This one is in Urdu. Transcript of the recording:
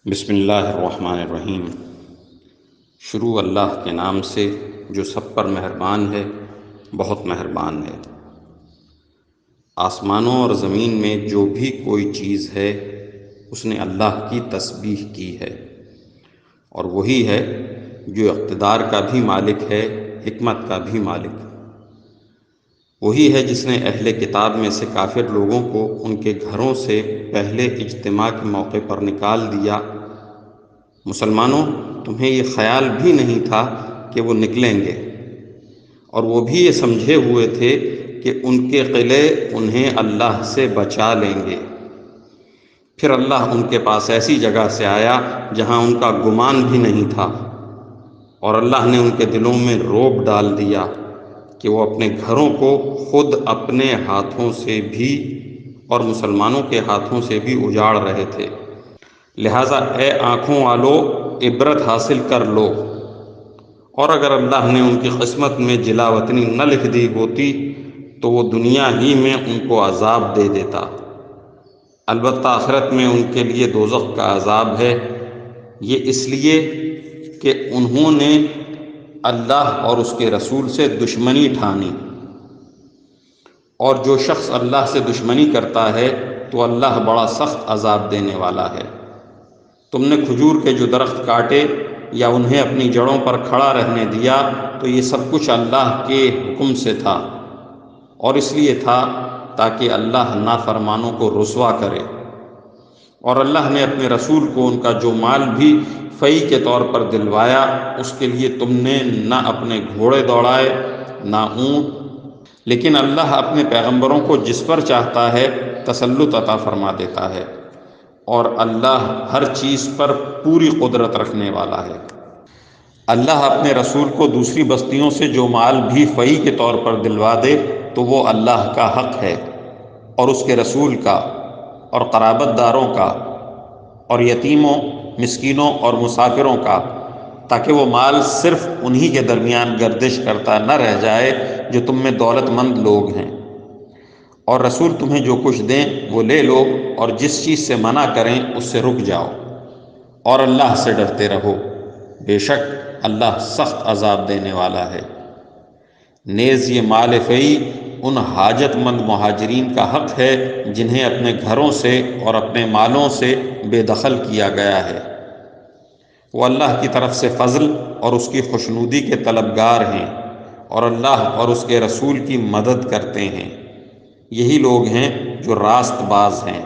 بسم اللہ الرحمن الرحیم۔ شروع اللہ کے نام سے جو سب پر مہربان ہے، بہت مہربان ہے۔ آسمانوں اور زمین میں جو بھی کوئی چیز ہے اس نے اللہ کی تسبیح کی ہے، اور وہی ہے جو اقتدار کا بھی مالک ہے، حکمت کا بھی مالک۔ وہی ہے جس نے اہل کتاب میں سے کافر لوگوں کو ان کے گھروں سے پہلے اجتماع کے موقع پر نکال دیا۔ مسلمانوں، تمہیں یہ خیال بھی نہیں تھا کہ وہ نکلیں گے، اور وہ بھی یہ سمجھے ہوئے تھے کہ ان کے قلعے انہیں اللہ سے بچا لیں گے۔ پھر اللہ ان کے پاس ایسی جگہ سے آیا جہاں ان کا گمان بھی نہیں تھا، اور اللہ نے ان کے دلوں میں رعب ڈال دیا کہ وہ اپنے گھروں کو خود اپنے ہاتھوں سے بھی اور مسلمانوں کے ہاتھوں سے بھی اجاڑ رہے تھے۔ لہٰذا اے آنکھوں والو، عبرت حاصل کر لو، اور اگر اللہ نے ان کی قسمت میں جلا وطنی نہ لکھ دی ہوتی تو وہ دنیا ہی میں ان کو عذاب دے دیتا۔ البتہ آخرت میں ان کے لیے دوزخ کا عذاب ہے، یہ اس لیے کہ انہوں نے اللہ اور اس کے رسول سے دشمنی ٹھانی، اور جو شخص اللہ سے دشمنی کرتا ہے تو اللہ بڑا سخت عذاب دینے والا ہے۔ تم نے کھجور کے جو درخت کاٹے یا انہیں اپنی جڑوں پر کھڑا رہنے دیا تو یہ سب کچھ اللہ کے حکم سے تھا، اور اس لیے تھا تاکہ اللہ نافرمانوں کو رسوا کرے۔ اور اللہ نے اپنے رسول کو ان کا جو مال بھی فی کے طور پر دلوایا، اس کے لیے تم نے نہ اپنے گھوڑے دوڑائے نہ اونٹ، لیکن اللہ اپنے پیغمبروں کو جس پر چاہتا ہے تسلط عطا فرما دیتا ہے، اور اللہ ہر چیز پر پوری قدرت رکھنے والا ہے۔ اللہ اپنے رسول کو دوسری بستیوں سے جو مال بھی فی کے طور پر دلوا دے تو وہ اللہ کا حق ہے، اور اس کے رسول کا، اور قرابت داروں کا، اور یتیموں، مسکینوں اور مسافروں کا، تاکہ وہ مال صرف انہی کے درمیان گردش کرتا نہ رہ جائے جو تم میں دولت مند لوگ ہیں۔ اور رسول تمہیں جو کچھ دیں وہ لے لو، اور جس چیز سے منع کریں اس سے رک جاؤ، اور اللہ سے ڈرتے رہو، بے شک اللہ سخت عذاب دینے والا ہے۔ نیز یہ مال فی ان حاجت مند مہاجرین کا حق ہے جنہیں اپنے گھروں سے اور اپنے مالوں سے بے دخل کیا گیا ہے۔ وہ اللہ کی طرف سے فضل اور اس کی خوشنودی کے طلبگار ہیں، اور اللہ اور اس کے رسول کی مدد کرتے ہیں۔ یہی لوگ ہیں جو راست باز ہیں۔